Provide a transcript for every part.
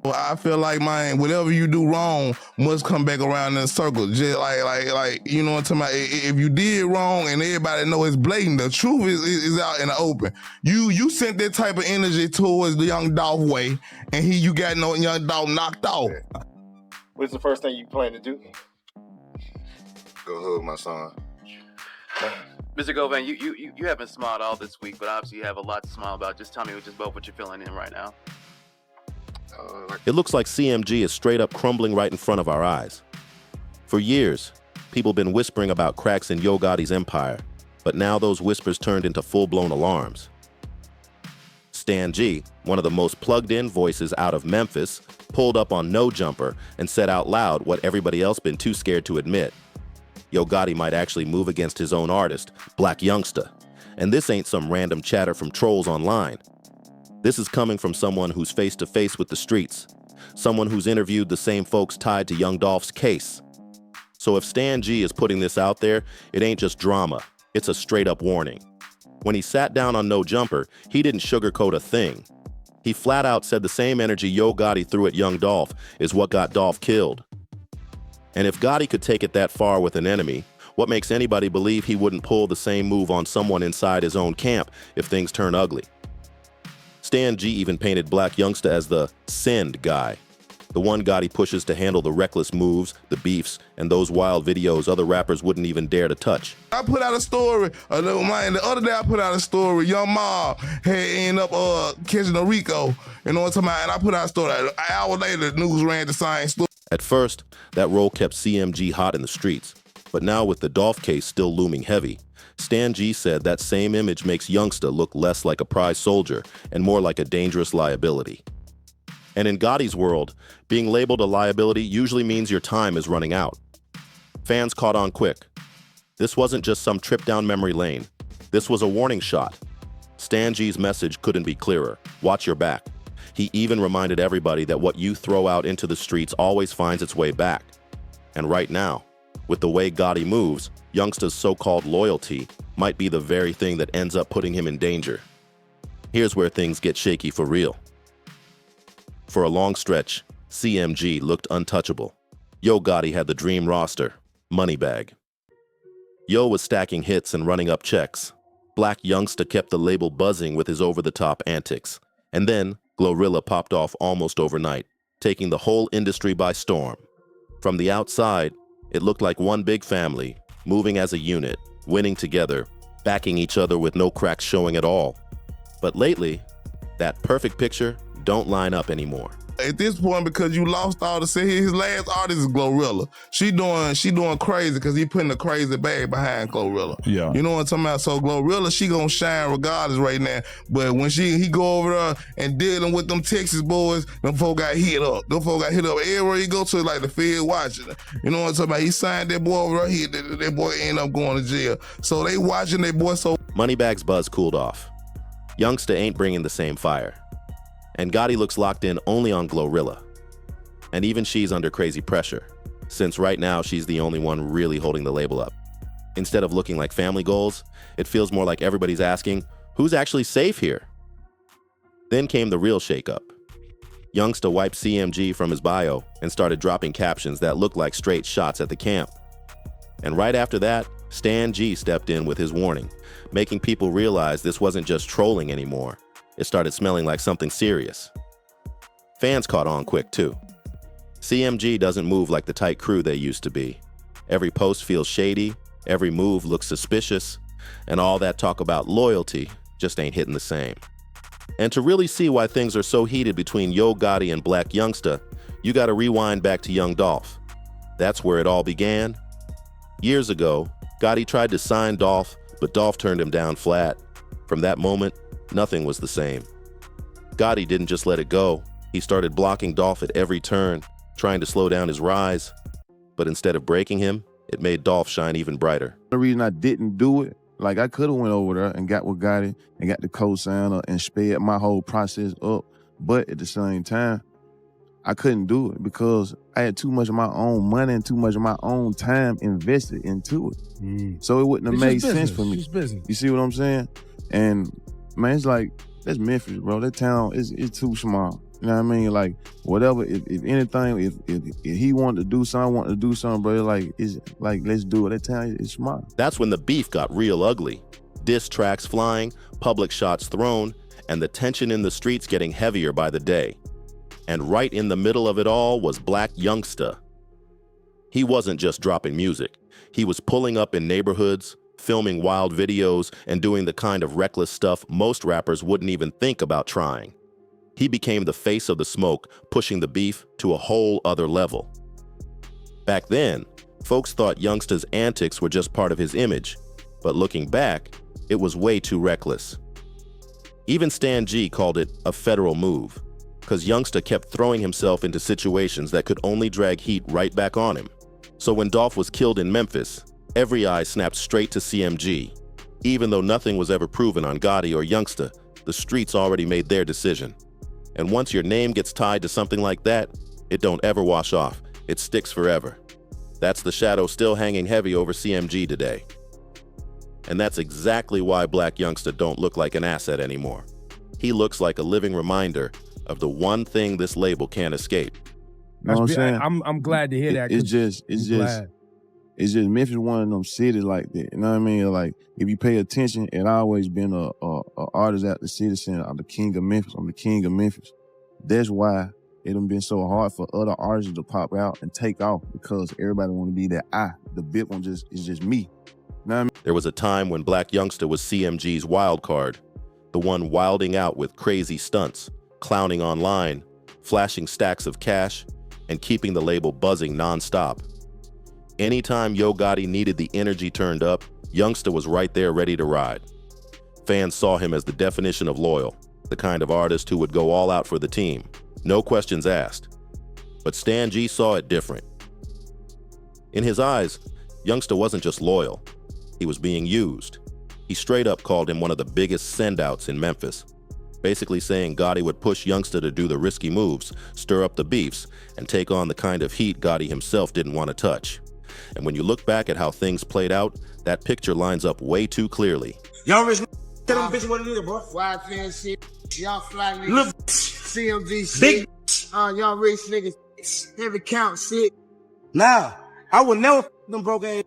Well, I feel like, man, whatever you do wrong must come back around in a circle. Just like, you know what I'm talking about? If you did wrong and everybody know it's blatant, the truth is out in the open. You sent that type of energy towards the Young Dolph way, and you got no Young Dolph knocked off. What's the first thing you plan to do? Go hug my son. Mr. Govan, you haven't smiled all this week, but obviously you have a lot to smile about. Just tell me just about what you're feeling in right now. It looks like CMG is straight up crumbling right in front of our eyes. For years, people have been whispering about cracks in Yo Gotti's empire, but now those whispers turned into full-blown alarms. Stan G, one of the most plugged-in voices out of Memphis, pulled up on No Jumper and said out loud what everybody else been too scared to admit. Yo Gotti might actually move against his own artist, Black Youngsta. And this ain't some random chatter from trolls online. This is coming from someone who's face-to-face with the streets, someone who's interviewed the same folks tied to Young Dolph's case. So if Stan G is putting this out there, it ain't just drama, it's a straight-up warning. When he sat down on No Jumper, he didn't sugarcoat a thing. He flat out said the same energy Yo Gotti threw at Young Dolph is what got Dolph killed. And if Gotti could take it that far with an enemy, what makes anybody believe he wouldn't pull the same move on someone inside his own camp if things turn ugly? Stan G even painted Black Youngsta as the send guy, the one Gotti pushes to handle the reckless moves, the beefs, and those wild videos other rappers wouldn't even dare to touch. I put out a story, the other day I put out a story, Young Mob had ended up catching a Rico, you know what I'm talking about, and I put out a story. An hour later, the news ran the same story. At first, that role kept CMG hot in the streets, but now with the Dolph case still looming heavy, Stan G said that same image makes Youngsta look less like a prize soldier and more like a dangerous liability. And in Gotti's world, being labeled a liability usually means your time is running out. Fans caught on quick. This wasn't just some trip down memory lane. This was a warning shot. Stan G's message couldn't be clearer. Watch your back. He even reminded everybody that what you throw out into the streets always finds its way back. And right now, with the way Gotti moves, Youngsta's so-called loyalty might be the very thing that ends up putting him in danger. Here's where things get shaky for real. For a long stretch, CMG looked untouchable. Yo Gotti had the dream roster, money bag. Yo was stacking hits and running up checks. Black Youngsta kept the label buzzing with his over-the-top antics. And then, Glorilla popped off almost overnight, taking the whole industry by storm. From the outside, it looked like one big family, moving as a unit, winning together, backing each other with no cracks showing at all. But lately, that perfect picture don't line up anymore. At this point, because you lost all the his last artist is Glorilla. She doing crazy because he putting a crazy bag behind Glorilla. Yeah. You know what I'm talking about? So Glorilla, she gonna shine regardless right now. But when he go over there and dealing with them Texas boys, them folk got hit up. Them folk got hit up everywhere he go to, like the Fed watching. You know what I'm talking about? He signed that boy over there, that boy ended up going to jail. So they watching that boy. So Moneybag's buzz cooled off. Youngsta ain't bringing the same fire. And Gotti looks locked in only on Glorilla. And even she's under crazy pressure, since right now she's the only one really holding the label up. Instead of looking like family goals, it feels more like everybody's asking, who's actually safe here? Then came the real shakeup. Youngsta wiped CMG from his bio and started dropping captions that looked like straight shots at the camp. And right after that, Stan G stepped in with his warning, making people realize this wasn't just trolling anymore. It started smelling like something serious. Fans caught on quick too. CMG doesn't move like the tight crew they used to be. Every post feels shady, every move looks suspicious, and all that talk about loyalty just ain't hitting the same. And to really see why things are so heated between Yo Gotti and Black Youngsta, you gotta rewind back to Young Dolph. That's where it all began. Years ago, Gotti tried to sign Dolph, but Dolph turned him down flat. From that moment, nothing was the same. Gotti didn't just let it go. He started blocking Dolph at every turn, trying to slow down his rise. But instead of breaking him, it made Dolph shine even brighter. The reason I didn't do it, like I could have went over there and got with Gotti and got the co-signer and sped my whole process up. But at the same time, I couldn't do it because I had too much of my own money and too much of my own time invested into it. So it wouldn't have made sense for me. You see what I'm saying? And man, it's like, that's Memphis, bro. That town is too small. You know what I mean? Like, whatever, if anything, if he wanted to do something, I wanted to do something, bro, it's like, let's do it. That time, it's smart. That's when the beef got real ugly. Diss tracks flying, public shots thrown, and the tension in the streets getting heavier by the day. And right in the middle of it all was Black Youngsta. He wasn't just dropping music. He was pulling up in neighborhoods, filming wild videos, and doing the kind of reckless stuff most rappers wouldn't even think about trying. He became the face of the smoke, pushing the beef to a whole other level. Back then, folks thought Youngsta's antics were just part of his image, but looking back, it was way too reckless. Even Stan G called it a federal move, because Youngsta kept throwing himself into situations that could only drag heat right back on him. So when Dolph was killed in Memphis, every eye snapped straight to CMG. Even though nothing was ever proven on Gotti or Youngsta, the streets already made their decision. And once your name gets tied to something like that, it don't ever wash off. It sticks forever. That's the shadow still hanging heavy over CMG today. And that's exactly why Black Youngsta don't look like an asset anymore. He looks like a living reminder of the one thing this label can't escape. You know what I'm saying? I'm glad to hear that. It's just Memphis one of them cities like that. You know what I mean? Like, if you pay attention, it always been a artist at the city saying, I'm the king of Memphis. I'm the king of Memphis. That's why it done been so hard for other artists to pop out and take off, because everybody want to be that I. The big one is just me. You know what I mean? There was a time when Black Youngsta was CMG's wild card, the one wilding out with crazy stunts, clowning online, flashing stacks of cash, and keeping the label buzzing nonstop. Anytime Yo Gotti needed the energy turned up, Youngsta was right there ready to ride. Fans saw him as the definition of loyal, the kind of artist who would go all out for the team, no questions asked. But Stan G saw it different. In his eyes, Youngsta wasn't just loyal, he was being used. He straight up called him one of the biggest sendouts in Memphis, basically saying Gotti would push Youngsta to do the risky moves, stir up the beefs, and take on the kind of heat Gotti himself didn't want to touch. And when you look back at how things played out, that picture lines up way too clearly. Y'all rich tell them bitch what it is, bro. Wild fan shit, y'all fly niggas, Little CMG big shit, y'all rich niggas, heavy count shit. Nah, I would never them broke ass.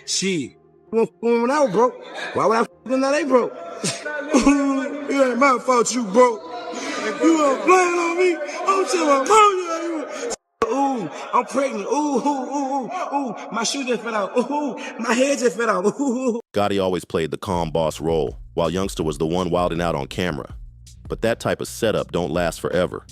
Shit. When I was broke, why would I them now they broke? It ain't my fault you broke. If you were playing on me, I'm telling my mom. Ooh, I'm pregnant. Ooh, my shoe just fell out. Ooh, my head just fell out. Ooh. Gotti always played the calm boss role, while Youngsta was the one wilding out on camera. But that type of setup don't last forever.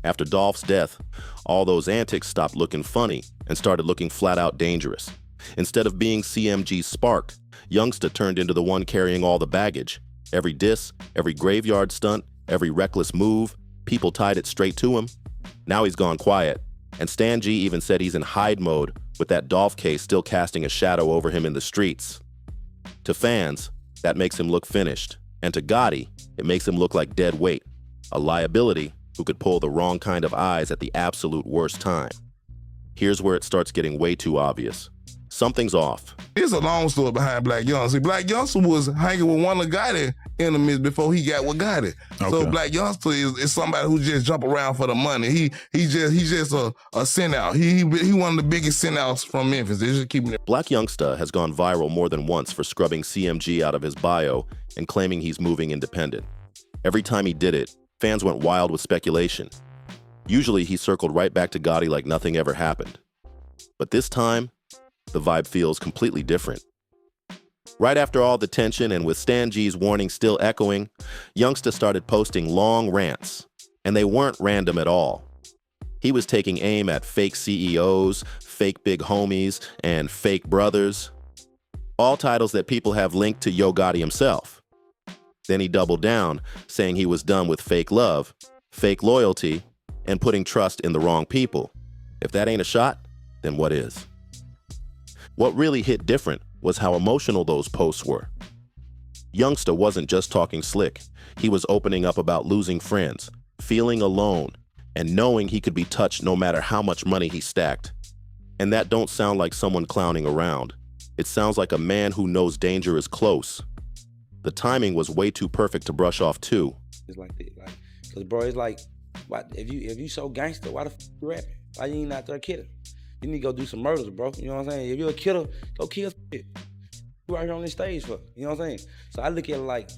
After Dolph's death, all those antics stopped looking funny and started looking flat out dangerous. Instead of being CMG's spark, Youngsta turned into the one carrying all the baggage. Every diss, every graveyard stunt, every reckless move, people tied it straight to him. Now he's gone quiet, and Stan G even said he's in hide mode, with that Dolph case still casting a shadow over him in the streets. To fans, that makes him look finished, and to Gotti, it makes him look like dead weight, a liability who could pull the wrong kind of eyes at the absolute worst time. Here's where it starts getting way too obvious. Something's off. It's a long story behind Black Youngsta. See, Black Youngsta was hanging with one of Gotti enemies before he got with Gotti. Okay. So Black Youngsta is somebody who just jump around for the money. He's just a send out. He one of the biggest send outs from Memphis. They just keeping it. Black Youngsta has gone viral more than once for scrubbing CMG out of his bio and claiming he's moving independent. Every time he did it, fans went wild with speculation. Usually he circled right back to Gotti like nothing ever happened. But this time, the vibe feels completely different. Right after all the tension and with Stan G's warning still echoing, Youngsta started posting long rants, and they weren't random at all. He was taking aim at fake CEOs, fake big homies, and fake brothers, all titles that people have linked to Yo Gotti himself. Then he doubled down, saying he was done with fake love, fake loyalty, and putting trust in the wrong people. If that ain't a shot, then what is? What really hit different was how emotional those posts were. Youngsta wasn't just talking slick. He was opening up about losing friends, feeling alone, and knowing he could be touched no matter how much money he stacked. And that don't sound like someone clowning around. It sounds like a man who knows danger is close. The timing was way too perfect to brush off too. It's like that, cause bro, it's like Why, if you so gangster, why the f you rapping? Why you ain't out there killing? You need to go do some murders, bro. You know what I'm saying? If you're a killer, go kill shit. You right here on this stage for, you know what I'm saying? So I look at it like,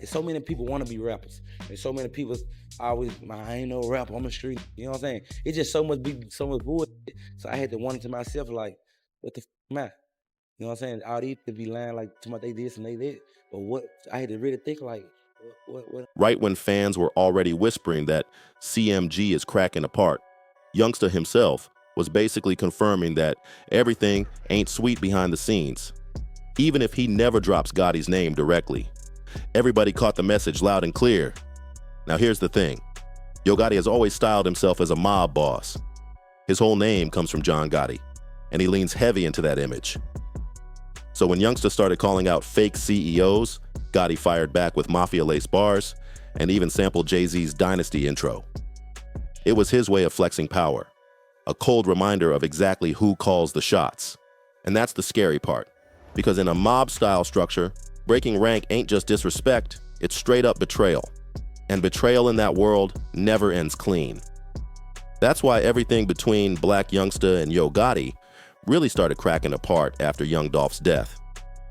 so many people want to be rappers. And so many people I ain't no rapper, I'm a street. You know what I'm saying? It's just so much bullshit. So I had to wonder to myself, like, what the f am I? You know what I'm saying? All these people be lying like, to my they this and they that. But what, I had to really think like, what? Right when fans were already whispering that CMG is cracking apart, Youngsta himself was basically confirming that everything ain't sweet behind the scenes. Even if he never drops Gotti's name directly, everybody caught the message loud and clear. Now here's the thing. Yo Gotti has always styled himself as a mob boss. His whole name comes from John Gotti, and he leans heavy into that image. So when Youngsta started calling out fake CEOs, Gotti fired back with mafia-laced bars and even sampled Jay-Z's Dynasty intro. It was his way of flexing power, a cold reminder of exactly who calls the shots. And that's the scary part, because in a mob-style structure, breaking rank ain't just disrespect, it's straight-up betrayal. And betrayal in that world never ends clean. That's why everything between Black Youngsta and Yo Gotti really started cracking apart after Young Dolph's death.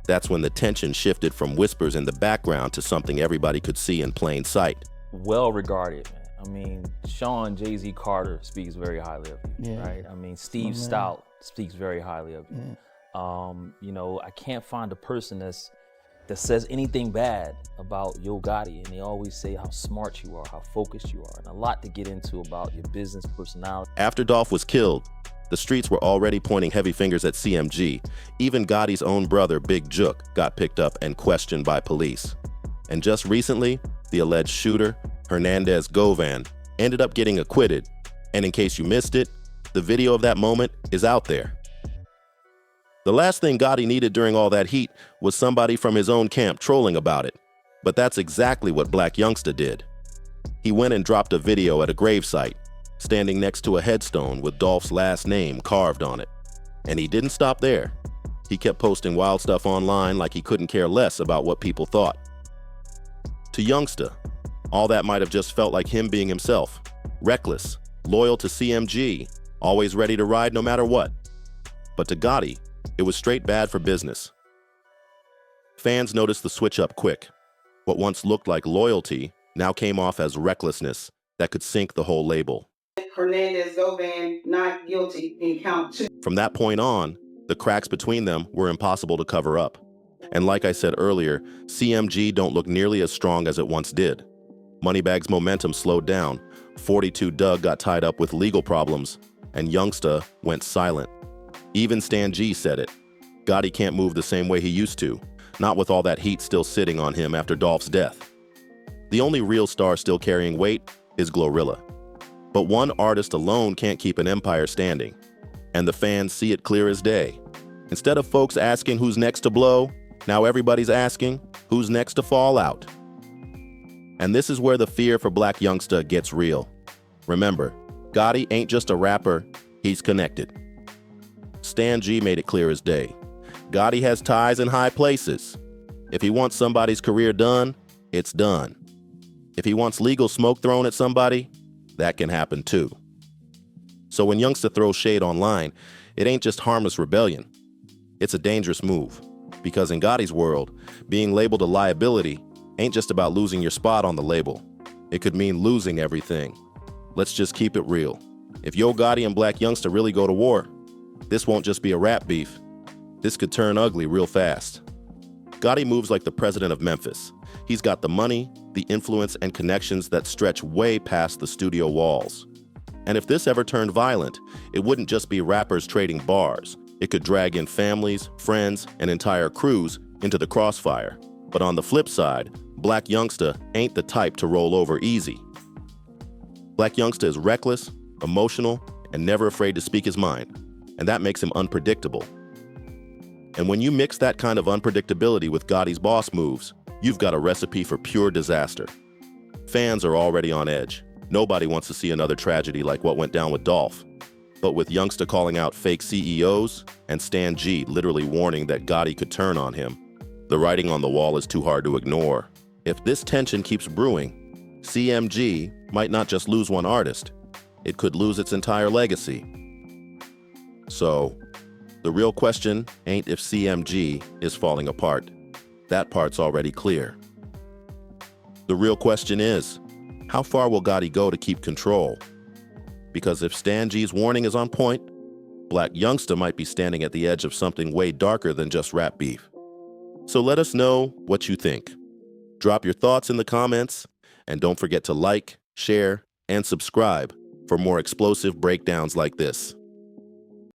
That's when the tension shifted from whispers in the background to something everybody could see in plain sight. Well regarded, man. I mean, Sean Jay-Z Carter speaks very highly of you, right? I mean, Steve Stout speaks very highly of you. You know, I can't find a person that says anything bad about Yo Gotti, and they always say how smart you are, how focused you are, and a lot to get into about your business personality. After Dolph was killed, the streets were already pointing heavy fingers at CMG. Even Gotti's own brother, Big Jook, got picked up and questioned by police. And just recently, the alleged shooter, Hernandez Govan, ended up getting acquitted. And in case you missed it, the video of that moment is out there. The last thing Gotti needed during all that heat was somebody from his own camp trolling about it. But that's exactly what Black Youngsta did. He went and dropped a video at a gravesite, standing next to a headstone with Dolph's last name carved on it. And he didn't stop there. He kept posting wild stuff online like he couldn't care less about what people thought. To Youngsta, all that might have just felt like him being himself, reckless, loyal to CMG, always ready to ride no matter what. But to Gotti, it was straight bad for business. Fans noticed the switch up quick. What once looked like loyalty now came off as recklessness that could sink the whole label. Hernandez Govan not guilty in count 2. From that point on, the cracks between them were impossible to cover up. And like I said earlier, CMG don't look nearly as strong as it once did. Moneybag's momentum slowed down, 42 Doug got tied up with legal problems, and Youngsta went silent. Even Stan G said it. Gotti can't move the same way he used to, not with all that heat still sitting on him after Dolph's death. The only real star still carrying weight is Glorilla. But one artist alone can't keep an empire standing, and the fans see it clear as day. Instead of folks asking who's next to blow, now everybody's asking who's next to fall out. And this is where the fear for Black Youngsta gets real. Remember, Gotti ain't just a rapper, he's connected. Stan G made it clear as day. Gotti has ties in high places. If he wants somebody's career done, it's done. If he wants legal smoke thrown at somebody, that can happen too. So when Youngsta throws shade online, it ain't just harmless rebellion. It's a dangerous move. Because in Gotti's world, being labeled a liability ain't just about losing your spot on the label. It could mean losing everything. Let's just keep it real. If Yo Gotti and Black Youngsta really go to war, this won't just be a rap beef. This could turn ugly real fast. Gotti moves like the president of Memphis. He's got the money, the influence, and connections that stretch way past the studio walls. And if this ever turned violent, it wouldn't just be rappers trading bars. It could drag in families, friends, and entire crews into the crossfire. But on the flip side, Black Youngsta ain't the type to roll over easy. Black Youngsta is reckless, emotional, and never afraid to speak his mind. And that makes him unpredictable. And when you mix that kind of unpredictability with Gotti's boss moves, you've got a recipe for pure disaster. Fans are already on edge. Nobody wants to see another tragedy like what went down with Dolph. But with Youngsta calling out fake CEOs and Stan G literally warning that Gotti could turn on him, the writing on the wall is too hard to ignore. If this tension keeps brewing, CMG might not just lose one artist, it could lose its entire legacy. So, the real question ain't if CMG is falling apart. That part's already clear. The real question is, how far will Gotti go to keep control? Because if Stan G's warning is on point, Black Youngsta might be standing at the edge of something way darker than just rap beef. So let us know what you think. Drop your thoughts in the comments, and don't forget to like, share, and subscribe for more explosive breakdowns like this.